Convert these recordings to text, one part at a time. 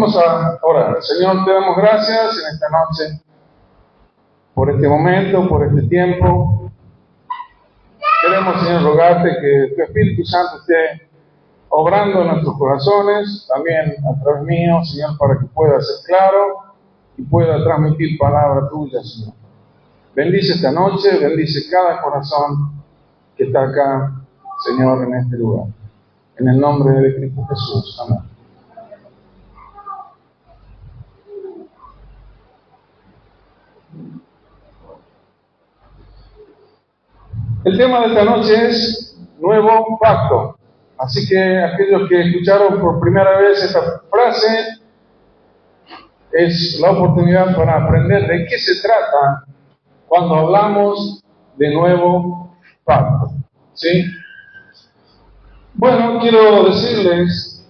Vamos a orar. Señor, te damos gracias en esta noche por este momento, por este tiempo. Queremos, Señor, rogarte que tu Espíritu Santo esté obrando en nuestros corazones, también a través mío, Señor, para que pueda ser claro y pueda transmitir palabra tuya, Señor. Bendice esta noche, bendice cada corazón que está acá, Señor, en este lugar. En el nombre de Cristo Jesús. Amén. El tema de esta noche es Nuevo Pacto. Así que aquellos que escucharon por primera vez esta frase, es la oportunidad para aprender de qué se trata cuando hablamos de Nuevo Pacto. ¿Sí? Bueno, quiero decirles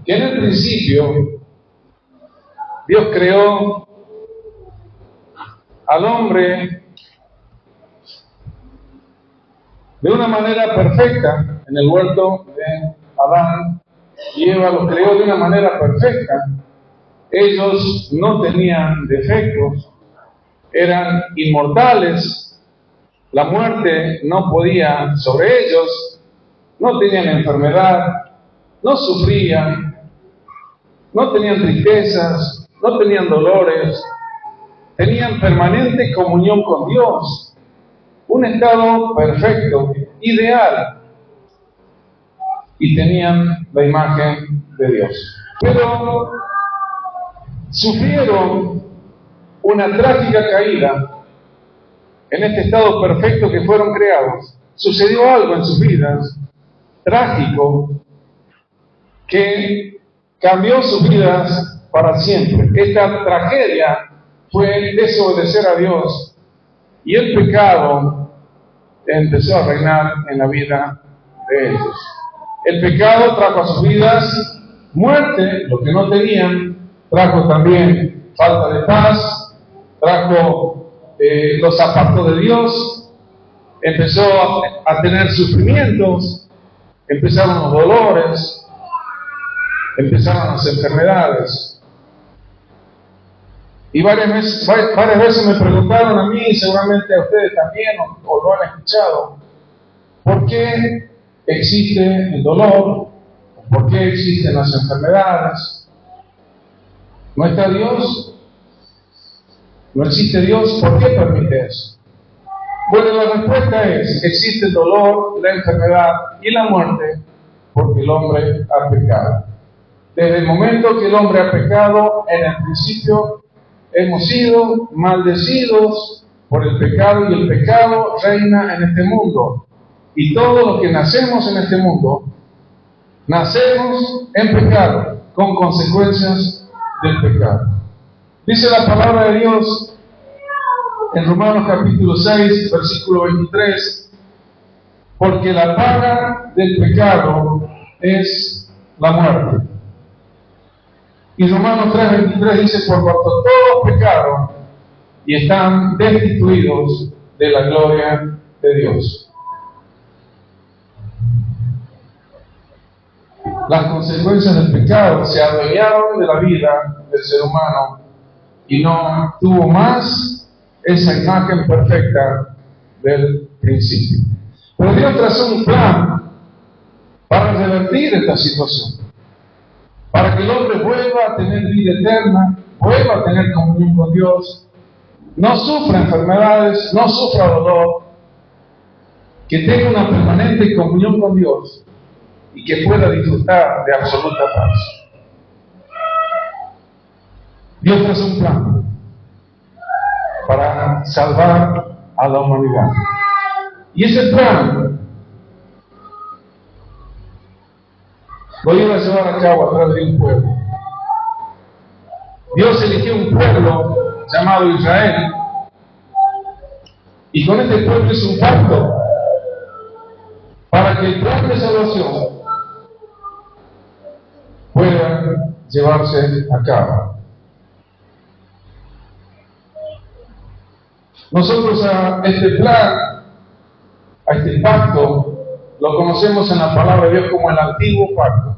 que en el principio Dios creó al hombre de una manera perfecta. En el huerto de Adán y Eva los creó de una manera perfecta. Ellos no tenían defectos, eran inmortales, la muerte no podía sobre ellos, no tenían enfermedad, no sufrían, no tenían tristezas, no tenían dolores, tenían permanente comunión con Dios. Un estado perfecto, ideal, y tenían la imagen de Dios. Pero sufrieron una trágica caída en este estado perfecto que fueron creados. Sucedió algo en sus vidas trágico que cambió sus vidas para siempre. Esta tragedia fue desobedecer a Dios. Y el pecado empezó a reinar en la vida de ellos. El pecado trajo a sus vidas muerte, lo que no tenían, trajo también falta de paz, los apartó de Dios, empezó a tener sufrimientos, empezaron los dolores, empezaron las enfermedades. Y varias veces me preguntaron a mí, y seguramente a ustedes también, o lo han escuchado, ¿por qué existe el dolor? ¿Por qué existen las enfermedades? ¿No está Dios? ¿No existe Dios? ¿Por qué permite eso? Bueno, la respuesta es, existe el dolor, la enfermedad y la muerte porque el hombre ha pecado. Desde el momento que el hombre ha pecado, en el principio hemos sido maldecidos por el pecado, y el pecado reina en este mundo. Y todos los que nacemos en este mundo, nacemos en pecado, con consecuencias del pecado. Dice la palabra de Dios en Romanos capítulo 6, versículo 23, porque la paga del pecado es la muerte. Y Romanos 3:23 dice, por cuanto todos pecaron y están destituidos de la gloria de Dios. Las consecuencias del pecado se adueñaron de la vida del ser humano y no tuvo más esa imagen perfecta del principio. Pero Dios trazó un plan para revertir esta situación, para que el hombre vuelva a tener vida eterna, vuelva a tener comunión con Dios, no sufra enfermedades, no sufra dolor, que tenga una permanente comunión con Dios y que pueda disfrutar de absoluta paz. Dios trazó un plan para salvar a la humanidad. Y ese plan lo iba a llevar a cabo a través de un pueblo. Dios eligió un pueblo llamado Israel, y con este pueblo hizo un pacto para que el plan de salvación pueda llevarse a cabo. Nosotros a este plan, a este pacto, lo conocemos en la palabra de Dios como el antiguo pacto.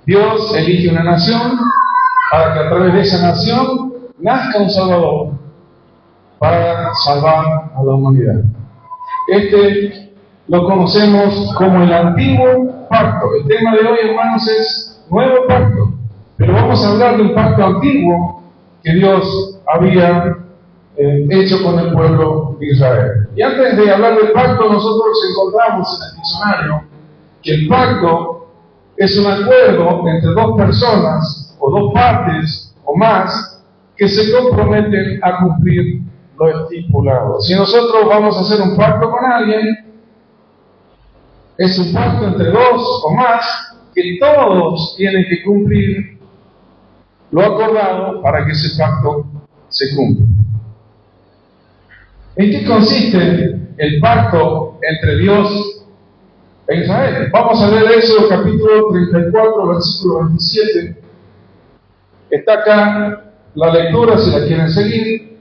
Dios elige una nación para que a través de esa nación nazca un Salvador para salvar a la humanidad. Este lo conocemos como el Antiguo Pacto. El tema de hoy, hermanos, es Nuevo Pacto. Pero vamos a hablar de un pacto antiguo que Dios había hecho con el pueblo de Israel. Y antes de hablar del pacto, nosotros encontramos en el diccionario que el pacto es un acuerdo entre dos personas o dos partes o más que se comprometen a cumplir lo estipulado. Si nosotros vamos a hacer un pacto con alguien, es un pacto entre dos o más que todos tienen que cumplir lo acordado para que ese pacto se cumpla. ¿En qué consiste el pacto entre Dios e Israel? Vamos a ver Éxodo capítulo 34, versículo 27. Está acá la lectura si la quieren seguir.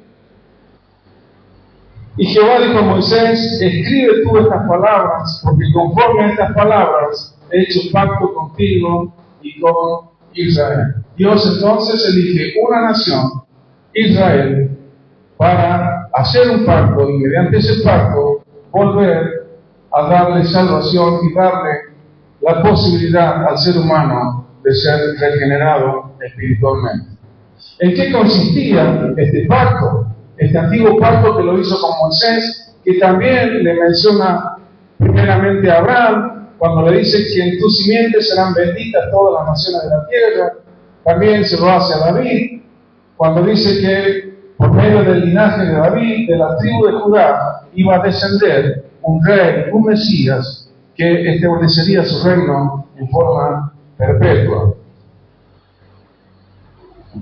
Y Jehová dijo a Moisés: escribe tú estas palabras, porque conforme a estas palabras he hecho pacto contigo y con Israel. Dios entonces elige una nación, Israel, para hacer un pacto y mediante ese pacto volver a darle salvación y darle la posibilidad al ser humano de ser regenerado espiritualmente. ¿En qué consistía este pacto? Este antiguo pacto que lo hizo con Moisés, que también le menciona primeramente a Abraham, cuando le dice que en tu simiente serán benditas todas las naciones de la tierra. También se lo hace a David, cuando dice que por medio del linaje de David, de la tribu de Judá, iba a descender un rey, un Mesías, que establecería su reino en forma perpetua.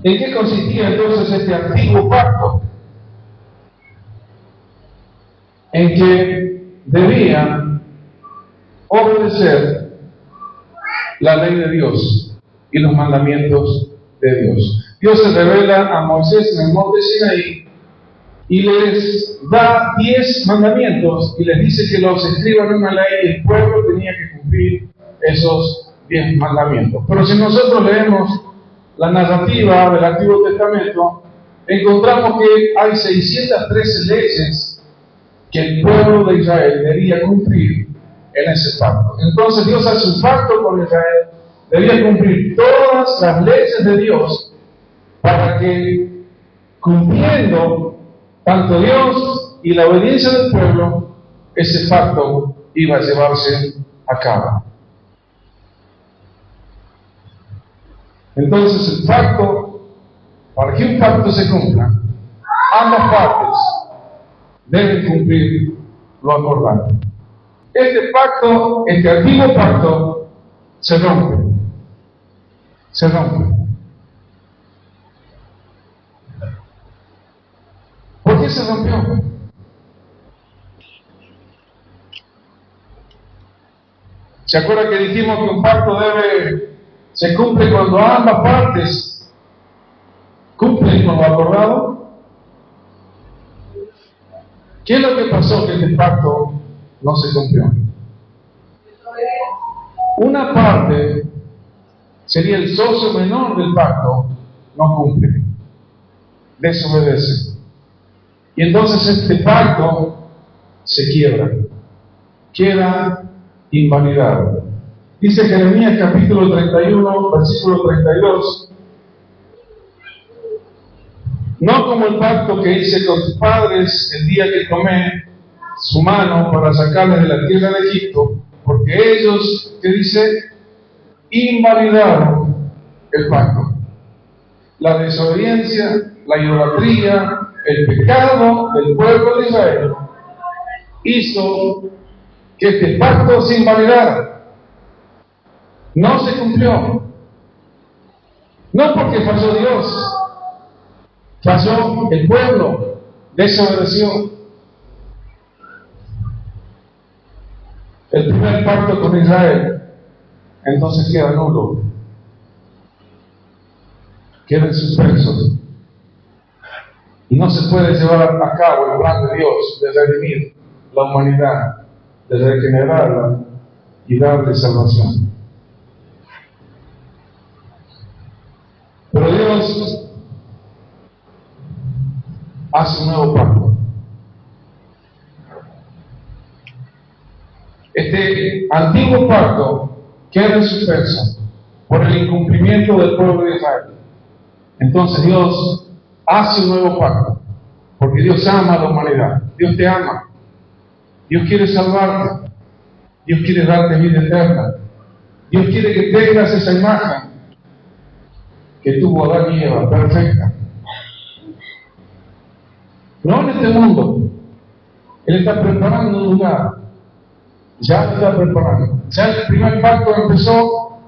¿En qué consistía entonces este antiguo pacto? En que debían obedecer la ley de Dios y los mandamientos de Dios. Dios se revela a Moisés en el monte Sinaí y les da 10 mandamientos y les dice que los escriban en una ley y el pueblo tenía que cumplir esos 10 mandamientos. Pero si nosotros leemos la narrativa del Antiguo Testamento, encontramos que hay 613 leyes que el pueblo de Israel debía cumplir en ese pacto. Entonces Dios hace un pacto con Israel, debía cumplir todas las leyes de Dios para que, cumpliendo tanto Dios y la obediencia del pueblo, ese pacto iba a llevarse a cabo. Entonces el pacto, para que un pacto se cumpla, ambas partes deben cumplir lo acordado. Este pacto, este antiguo pacto, se rompe. Se rompe. ¿Por qué se rompió? ¿Se acuerda que dijimos que un pacto se cumple cuando ambas partes cumplen con lo acordado? ¿Qué es lo que pasó que este pacto no se cumplió? Una parte sería el socio menor del pacto, no cumple, desobedece. Y entonces este pacto se quiebra, queda invalidado. Dice Jeremías capítulo 31, versículo 32. No como el pacto que hice con tus padres el día que tomé su mano para sacarles de la tierra de Egipto, porque ellos, ¿qué dice? Invalidaron el pacto. La desobediencia, la idolatría, el pecado del pueblo de Israel hizo que este pacto se invalidara. No se cumplió. No porque falló Dios. Falló el pueblo, desobedeció. El primer pacto con Israel, entonces queda nulo, queda en suspenso. Y no se puede llevar a cabo el plan de Dios de redimir la humanidad, de regenerarla y darle salvación. Pero Dios hace un nuevo pacto. Este antiguo pacto queda suspenso por el incumplimiento del pueblo de Israel. Entonces Dios hace un nuevo pacto, porque Dios ama a la humanidad. Dios te ama. Dios quiere salvarte. Dios quiere darte vida eterna. Dios quiere que tengas esa imagen que tuvo Adán y Eva, perfecta. No en este mundo. Él está preparando un lugar. Ya lo está preparando. Ya el primer pacto empezó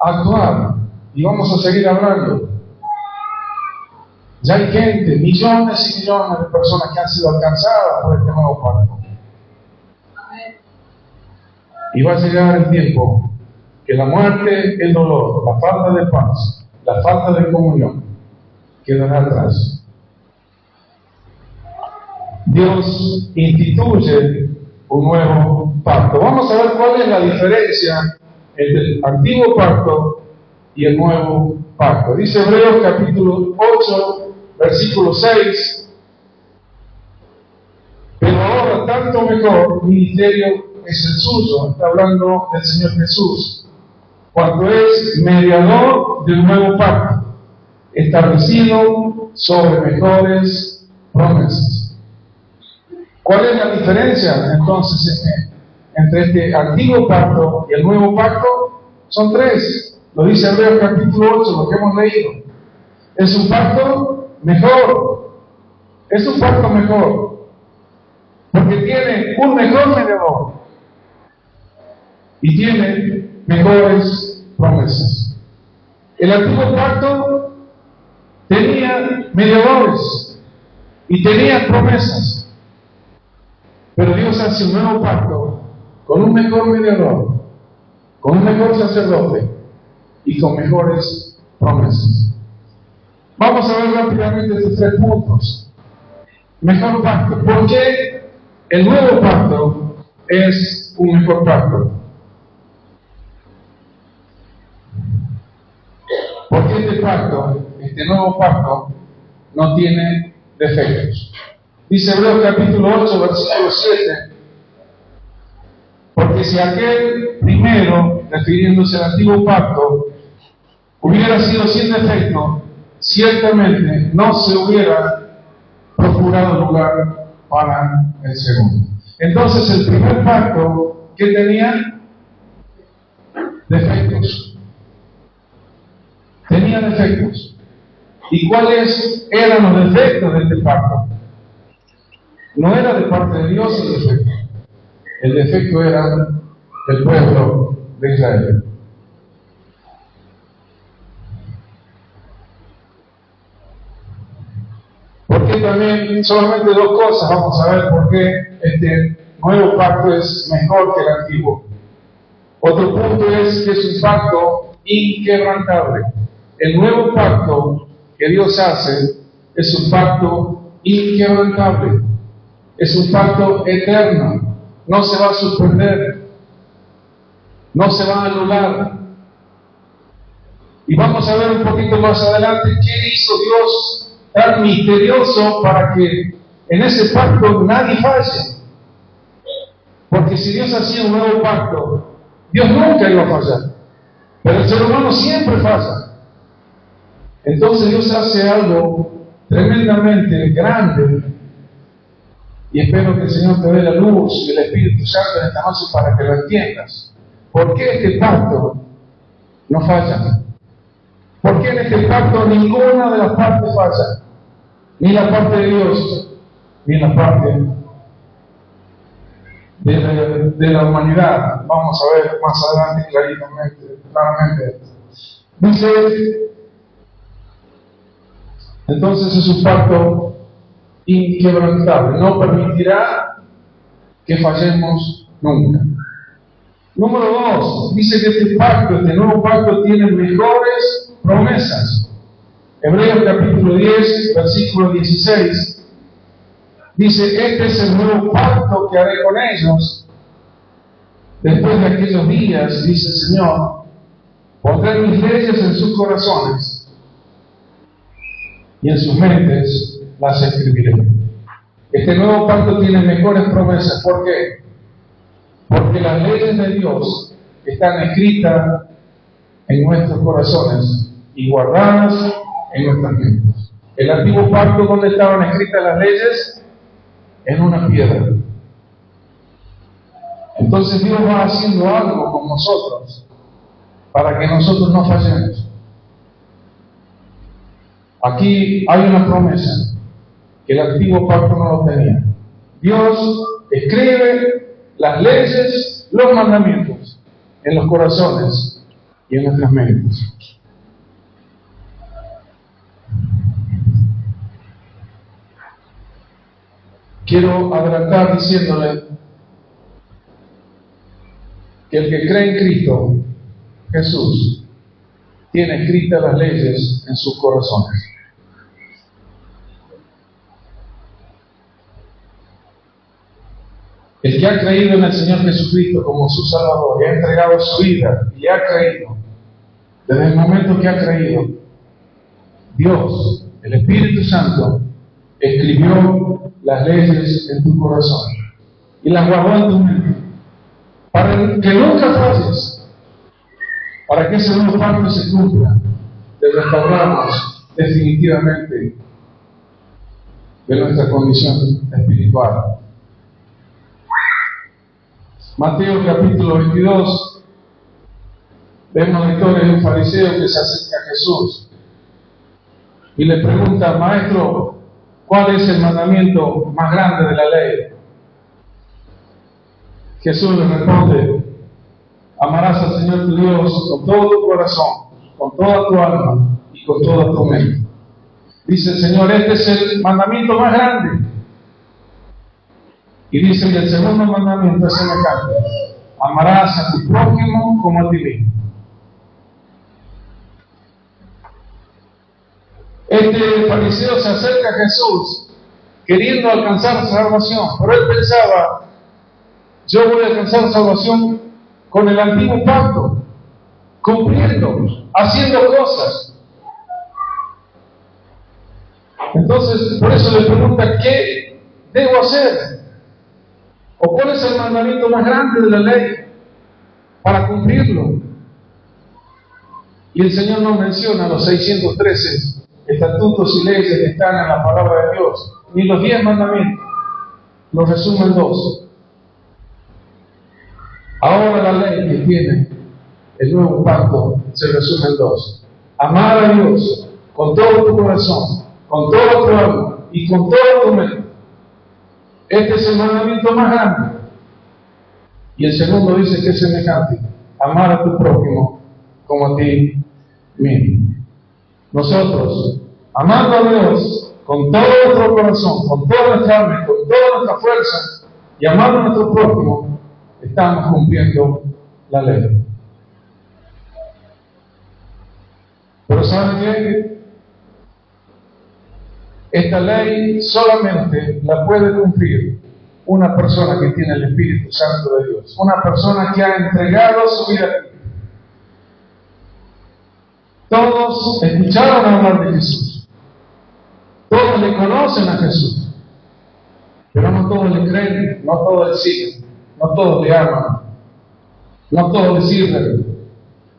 a actuar. Y vamos a seguir hablando. Ya hay gente, millones y millones de personas que han sido alcanzadas por este nuevo pacto. Y va a llegar el tiempo que la muerte, el dolor, la falta de paz, la falta de comunión quedará atrás. Dios instituye un nuevo pacto. Vamos a ver cuál es la diferencia entre el antiguo pacto y el nuevo pacto. Dice Hebreos capítulo 8, versículo 6. Pero ahora tanto mejor ministerio es el suyo, está hablando del Señor Jesús, cuando es mediador del nuevo pacto, establecido sobre mejores promesas. ¿Cuál es la diferencia entonces entre este antiguo pacto y el nuevo pacto? Son tres. Lo dice Hebreos capítulo 8, lo que hemos leído. Es un pacto mejor. Es un pacto mejor. Porque tiene un mejor mediador. Y tiene mejores promesas. El antiguo pacto tenía mediadores y tenía promesas. Pero Dios hace un nuevo pacto con un mejor mediador, con un mejor sacerdote y con mejores promesas. Vamos a ver rápidamente estos tres puntos. Mejor pacto. ¿Por qué el nuevo pacto es un mejor pacto? Porque este pacto, este nuevo pacto, no tiene defectos. Dice Hebreos capítulo 8, versículo 7. Porque si aquel primero, refiriéndose al antiguo pacto, hubiera sido sin defecto, ciertamente no se hubiera procurado lugar para el segundo. Entonces el primer pacto, ¿qué tenía? Defectos. Tenía defectos. ¿Y cuáles eran los defectos de este pacto? No era de parte de Dios el defecto. El defecto era del pueblo de Israel. Porque también, solamente dos cosas vamos a ver por qué este nuevo pacto es mejor que el antiguo. Otro punto es que es un pacto inquebrantable. El nuevo pacto que Dios hace es un pacto inquebrantable. Es un pacto eterno. No se va a suspender. No se va a anular. Y vamos a ver un poquito más adelante qué hizo Dios tan misterioso para que en ese pacto nadie falle. Porque si Dios hacía un nuevo pacto, Dios nunca iba a fallar. Pero el ser humano siempre falla. Entonces Dios hace algo tremendamente grande. Y espero que el Señor te dé la luz y el Espíritu Santo en esta noche para que lo entiendas. ¿Por qué este pacto no falla? ¿Por qué en este pacto ninguna de las partes falla? Ni la parte de Dios, ni la parte de la humanidad. Vamos a ver más adelante claramente. Dice, entonces es un pacto inquebrantable, no permitirá que fallemos nunca. Número 2, dice que este nuevo pacto tiene mejores promesas. Hebreos capítulo 10, versículo 16, dice, este es el nuevo pacto que haré con ellos. Después de aquellos días, dice el Señor, pondré mis leyes en sus corazones y en sus mentes las escribiré. Este nuevo pacto tiene mejores promesas. ¿Por qué? Porque las leyes de Dios están escritas en nuestros corazones y guardadas en nuestras mentes. El antiguo pacto, ¿dónde estaban escritas las leyes? En una piedra. Entonces Dios va haciendo algo con nosotros para que nosotros no fallemos. Aquí hay una promesa que el antiguo pacto no lo tenía. Dios escribe las leyes, los mandamientos en los corazones y en nuestras mentes. Quiero adelantar diciéndole que el que cree en Cristo Jesús tiene escritas las leyes en sus corazones. El que ha creído en el Señor Jesucristo como su Salvador y ha entregado su vida y ha creído, desde el momento que ha creído, Dios, el Espíritu Santo, escribió las leyes en tu corazón y las guardó en tu mente para que nunca falles, para que ese nuevo pacto se cumpla, de restaurarnos definitivamente de nuestra condición espiritual. Mateo capítulo 22, vemos la historia de un fariseo que se acerca a Jesús y le pregunta: Maestro, ¿cuál es el mandamiento más grande de la ley? Jesús le responde: amarás al Señor tu Dios con todo tu corazón, con toda tu alma y con toda tu mente. Dice el Señor: este es el mandamiento más grande. Y dice que el segundo mandamiento es semejante: amarás a tu prójimo como a ti mismo. Este fariseo se acerca a Jesús queriendo alcanzar salvación, pero él pensaba: yo voy a alcanzar salvación con el antiguo pacto, cumpliendo, haciendo cosas. Entonces, por eso le pregunta: ¿qué debo hacer? ¿O cuál es el mandamiento más grande de la ley para cumplirlo? Y el Señor nos menciona los 613 estatutos y leyes que están en la palabra de Dios, ni los 10 mandamientos, los resume en 2. Ahora la ley que tiene el nuevo pacto se resume en 2. Amar a Dios con todo tu corazón, con todo tu alma y con todo tu mente. Este es el mandamiento más grande. Y el segundo dice que es semejante: amar a tu prójimo como a ti mismo. Nosotros, amando a Dios con todo nuestro corazón, con toda nuestra alma, con toda nuestra fuerza, y amando a nuestro prójimo, estamos cumpliendo la ley. Pero ¿saben qué? Esta ley solamente la puede cumplir una persona que tiene el Espíritu Santo de Dios, una persona que ha entregado su vida a Cristo. Todos escucharon hablar de Jesús, todos le conocen a Jesús, pero no todos le creen, no todos le siguen, no todos le aman, no todos le sirven.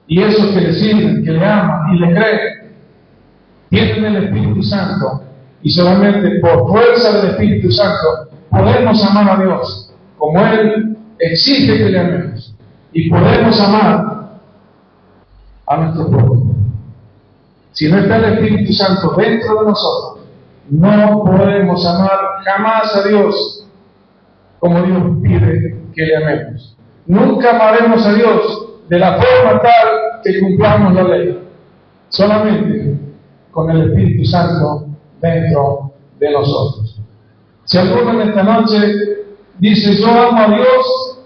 Y esos que le sirven, que le aman y le creen, tienen el Espíritu Santo. Y solamente por fuerza del Espíritu Santo podemos amar a Dios como Él exige que le amemos. Y podemos amar a nuestro prójimo. Si no está el Espíritu Santo dentro de nosotros, no podemos amar jamás a Dios como Dios pide que le amemos. Nunca amaremos a Dios de la forma tal que cumplamos la ley. Solamente con el Espíritu Santo dentro de nosotros. Si alguno en esta noche dice: yo amo a Dios,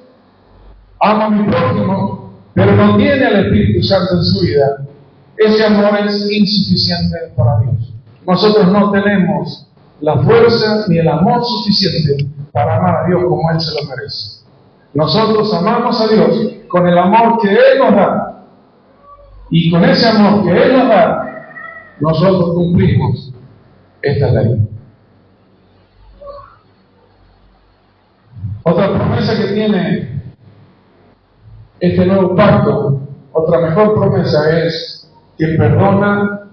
amo a mi prójimo, pero no tiene al Espíritu Santo en su vida, ese amor es insuficiente para Dios. Nosotros no tenemos la fuerza ni el amor suficiente para amar a Dios como Él se lo merece. Nosotros amamos a Dios con el amor que Él nos da, y con ese amor que Él nos da, nosotros cumplimos esta ley. Otra promesa que tiene este nuevo pacto, otra mejor promesa es que perdona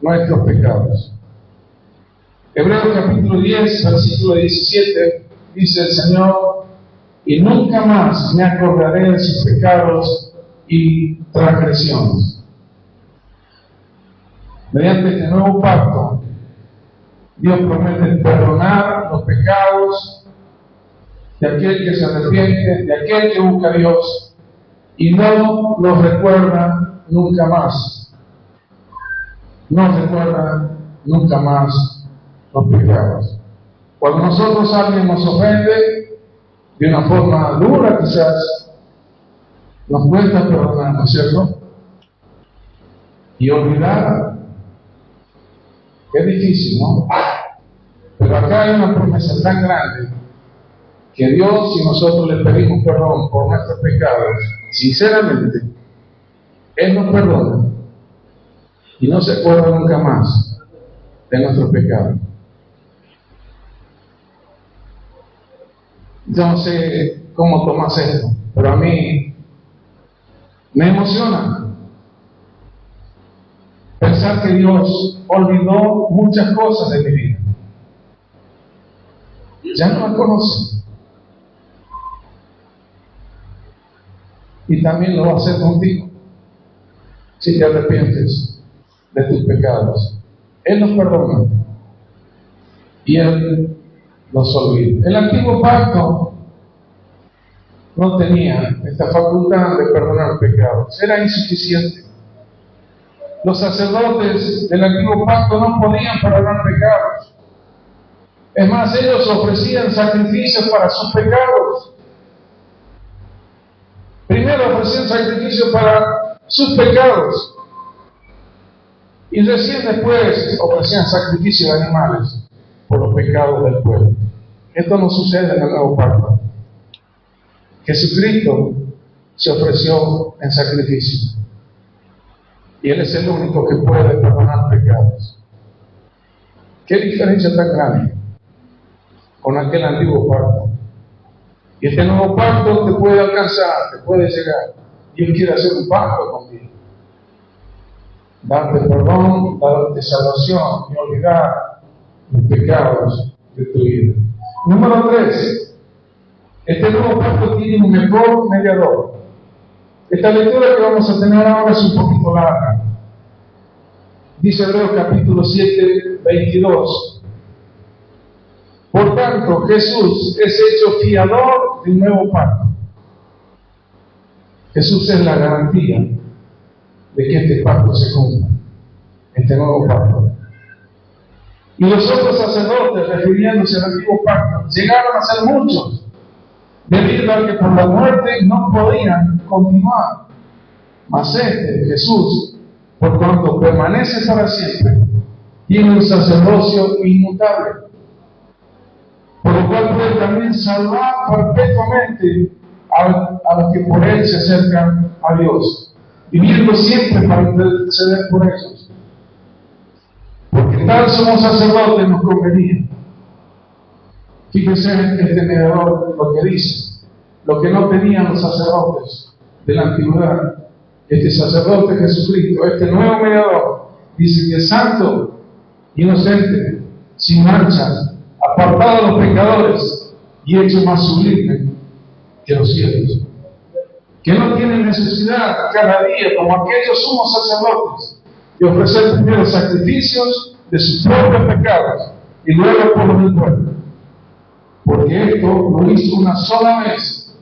nuestros pecados. Hebreos capítulo 10, versículo 17, dice el Señor: y nunca más me acordaré de sus pecados y transgresiones. Mediante este nuevo pacto, Dios promete perdonar los pecados de aquel que se arrepiente, de aquel que busca a Dios, y no los recuerda nunca más. No recuerda nunca más los pecados. Cuando nosotros alguien nos ofende de una forma dura, quizás nos cuesta perdonar, ¿no es cierto? Y olvidar es difícil, ¿no? Pero acá hay una promesa tan grande que Dios, si nosotros le pedimos perdón por nuestros pecados, sinceramente, Él nos perdona y no se acuerda nunca más de nuestros pecados. Yo no sé cómo tomas esto, pero a mí me emociona pensar que Dios olvidó muchas cosas de mi vida. Ya no las conoce. Y también lo va a hacer contigo, si te arrepientes de tus pecados. Él nos perdona y Él los olvida. El antiguo pacto no tenía esta facultad de perdonar pecados, era insuficiente. Los sacerdotes del antiguo pacto no podían perdonar pecados. Es más, ellos ofrecían sacrificios para sus pecados. Primero ofrecían sacrificio para sus pecados y recién después ofrecían sacrificio de animales por los pecados del pueblo. Esto no sucede en el nuevo pacto. Jesucristo se ofreció en sacrificio y Él es el único que puede perdonar pecados. ¿Qué diferencia tan grande con aquel antiguo pacto? Y este nuevo pacto te puede alcanzar, te puede llegar. Dios quiere hacer un pacto contigo, darte perdón, darte salvación y olvidar los pecados de tu vida. Número 3, este nuevo pacto tiene un mejor mediador. Esta lectura que vamos a tener ahora es un poquito larga. Dice Hebreos capítulo 7, 22. Por tanto, Jesús es hecho fiador del nuevo pacto. Jesús es la garantía de que este pacto se cumpla, este nuevo pacto. Y los otros sacerdotes, refiriéndose al antiguo pacto, llegaron a ser muchos, debido a que por la muerte no podían continuar. Mas este, Jesús, por cuanto permanece para siempre, tiene un sacerdocio inmutable, por lo cual puede también salvar perpetuamente a los que por Él se acercan a Dios, viviendo siempre para interceder por ellos. Porque tal sumo sacerdote nos convenía. Fíjense este mediador lo que dice, lo que no tenían los sacerdotes de la antigüedad. Este sacerdote Jesucristo, este nuevo mediador, dice que es santo, inocente, sin mancha, apartado de los pecadores y hecho más sublime que los cielos, que no tiene necesidad cada día, como aquellos sumos sacerdotes, de ofrecer primero sacrificios de sus propios pecados y luego por los del pueblo, porque esto lo hizo una sola vez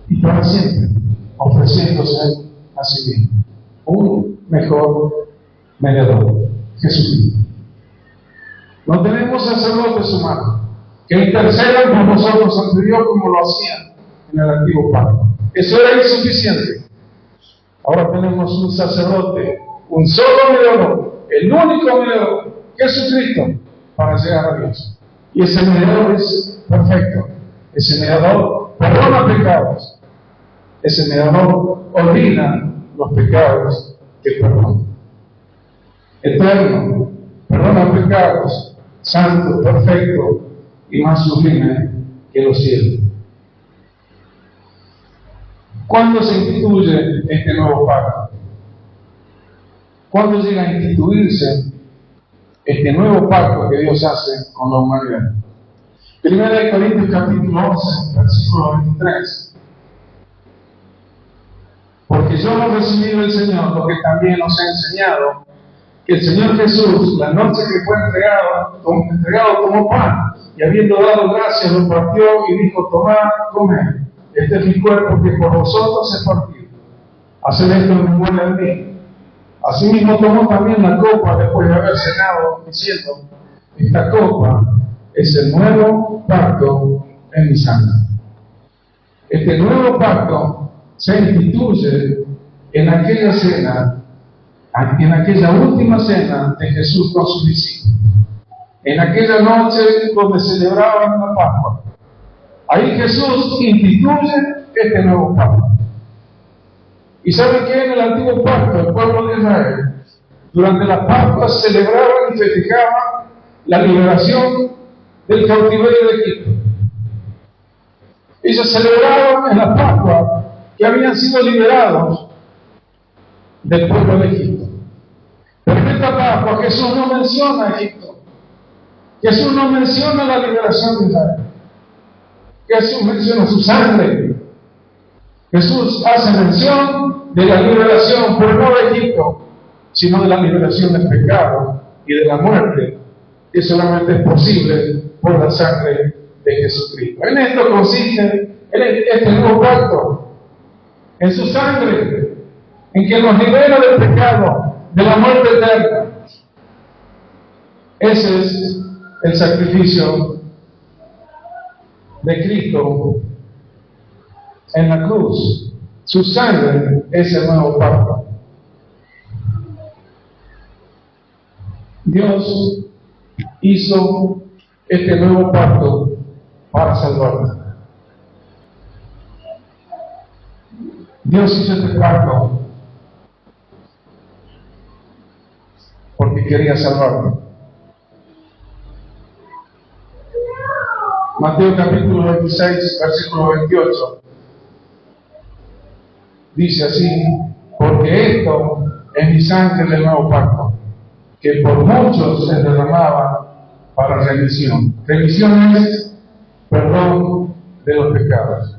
y para siempre, ofreciéndose a sí mismo. Un mejor mediador, Jesucristo. No tenemos sacerdotes humanos que intercedan por nosotros ante Dios como lo hacían en el antiguo pacto. Eso era insuficiente. Ahora tenemos un sacerdote, un solo mediador, el único mediador, Jesucristo, para llegar a Dios. Y ese mediador es perfecto. Ese mediador perdona pecados. Ese mediador olvida los pecados que perdona. Eterno, perdona pecados, santo, perfecto y más sublime que los cielos. ¿Cuándo se instituye este nuevo pacto? ¿Cuándo llega a instituirse este nuevo pacto que Dios hace con la humanidad? 1 Corintios capítulo 11, versículo 23. Porque yo no recibí del Señor lo que también os he enseñado, que el Señor Jesús, la noche que fue entregado tomó pan, y habiendo dado gracias lo partió y dijo: tomad, comed, este es mi cuerpo que por vosotros he partido. Haced esto en memoria de mí. Asimismo tomó también la copa después de haber cenado, diciendo: esta copa es el nuevo pacto en mi sangre. Este nuevo pacto se instituye en aquella cena, en aquella última cena de Jesús con sus discípulos, en aquella noche donde celebraban la Pascua. Ahí Jesús instituye este nuevo pacto. ¿Y saben qué? En el antiguo pacto, el pueblo de Israel, durante las Pascuas celebraban y festejaban la liberación del cautiverio de Egipto. Ellos celebraban en la Pascua que habían sido liberados del pueblo de Egipto. Pero en esta Pascua Jesús no menciona Egipto. Jesús no menciona la liberación de Israel. Jesús menciona su sangre. Jesús hace mención de la liberación, pero no de Egipto, sino de la liberación del pecado y de la muerte, que solamente es posible por la sangre de Jesucristo. En esto consiste este nuevo pacto, en su sangre, en que nos libera del pecado, de la muerte eterna. Ese es el sacrificio de Cristo en la cruz. Su sangre es el nuevo pacto. Dios hizo este nuevo pacto para salvarnos. Dios hizo este pacto porque quería salvarnos. Mateo capítulo 26, versículo 28. Dice así: porque esto es mi sangre del nuevo pacto, que por muchos se derramaba para remisión. Remisión es perdón de los pecados.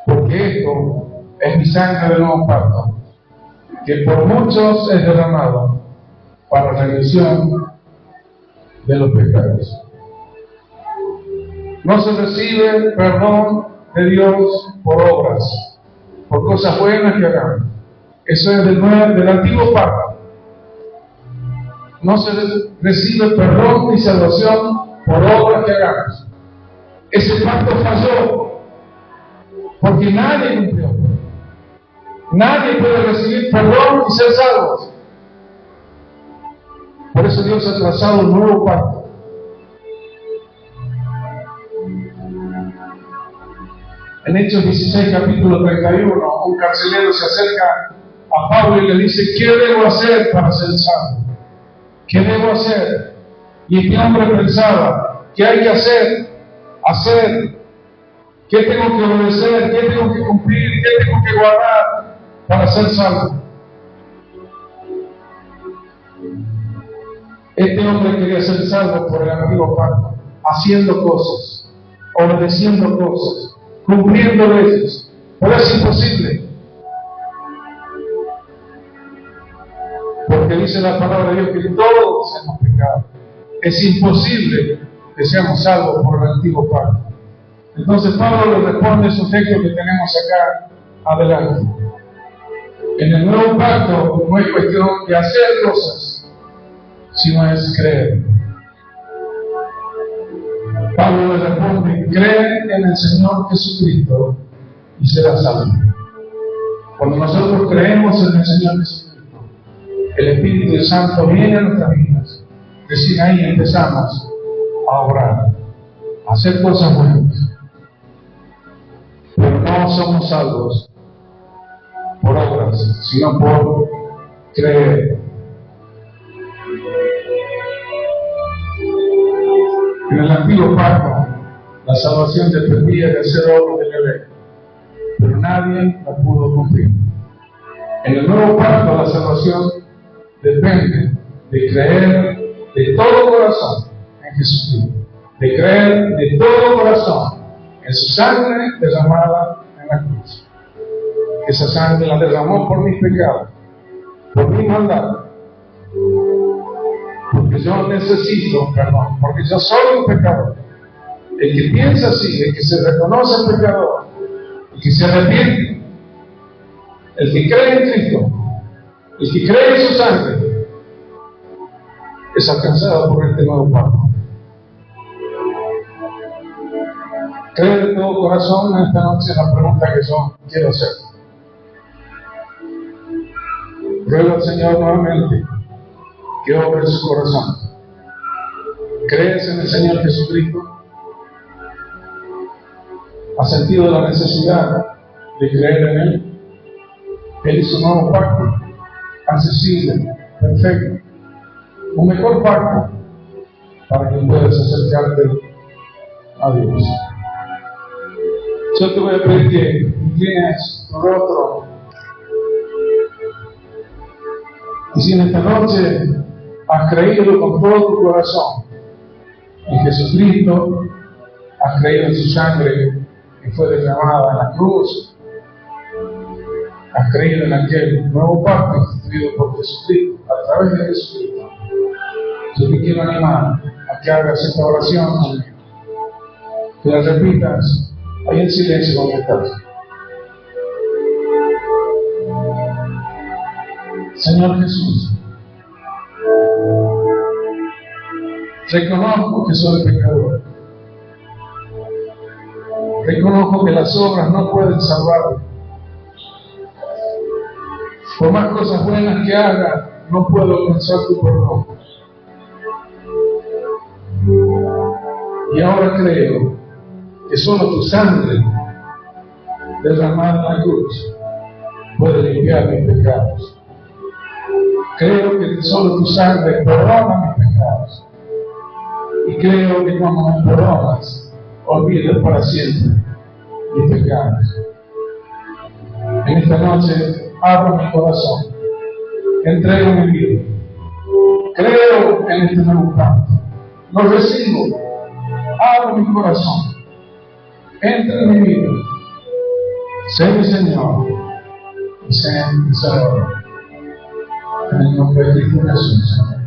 Porque esto es mi sangre del nuevo pacto, que por muchos es derramado para remisión de los pecados. No se recibe perdón de Dios por obras, por cosas buenas que hagamos. Eso es del antiguo pacto. No se recibe perdón ni salvación por obras que hagamos. Ese pacto falló porque nadie cumplió. Nadie puede recibir perdón y ser salvos. Por eso Dios ha trazado un nuevo pacto. En Hechos 16, capítulo 31, un carcelero se acerca a Pablo y le dice: ¿qué debo hacer para ser salvo? ¿Qué debo hacer? Y este hombre pensaba: ¿qué hay que hacer? ¿Qué tengo que obedecer? ¿Qué tengo que cumplir? ¿Qué tengo que guardar para ser salvo? Este hombre quería ser salvo por el antiguo pacto, haciendo cosas, obedeciendo cosas, cumpliendo leyes, pero es imposible, porque dice la palabra de Dios que todos hemos pecado. Es imposible que seamos salvos por el antiguo pacto. Entonces Pablo le responde su texto que tenemos acá adelante. En el nuevo pacto no es cuestión de hacer cosas, sino es creer. Pablo le responde: cree en el Señor Jesucristo y serás salvo. Cuando nosotros creemos en el Señor Jesucristo, el Espíritu Santo viene a nuestras vidas. Recién ahí empezamos a obrar, a hacer cosas buenas. Pero no somos salvos por obras, sino por creer. En el antiguo pacto, la salvación dependía de hacer obras de la ley, pero nadie la pudo cumplir. En el nuevo pacto, la salvación depende de creer de todo corazón en Jesucristo, de creer de todo corazón en su sangre derramada en la cruz. Esa sangre la derramó por mis pecados, por mi maldad, porque yo necesito perdón, porque yo soy un pecador. El que piensa así, el que se reconoce pecador, el que se arrepiente, el que cree en Cristo, el que cree en su sangre, es alcanzado por este nuevo pacto. ¿Cree de todo corazón? En esta noche la pregunta que yo quiero hacer. Ruego al Señor nuevamente que obre en su corazón. ¿Crees en el Señor Jesucristo? ¿Has sentido la necesidad de creer en Él? Él hizo un nuevo pacto, accesible, perfecto, un mejor pacto para que puedas acercarte a Dios. Yo te voy a pedir que inclines tu rostro. Y si en esta noche has creído con todo tu corazón en Jesucristo, has creído en su sangre que fue derramada en la cruz, has creído en aquel nuevo pacto instituido por Jesucristo, a través de Jesucristo, yo te quiero animar a que hagas esta oración conmigo, que la repitas ahí en silencio donde estás. Señor Jesús, reconozco que soy pecador. Reconozco que las obras no pueden salvarme. Por más cosas buenas que haga, no puedo alcanzar tu perdón. Y ahora creo que solo tu sangre derramada en la cruz puede limpiar mis pecados. Creo que solo tu sangre perdona mis pecados. Y creo que cuando me perdonas, olvidas para siempre mis pecados. En esta noche abro mi corazón, entrego mi vida, creo en este nuevo pacto, lo recibo, abro mi corazón, entra en mi vida, sé mi Señor y sé mi Salvador. En el nombre de Cristo Jesús.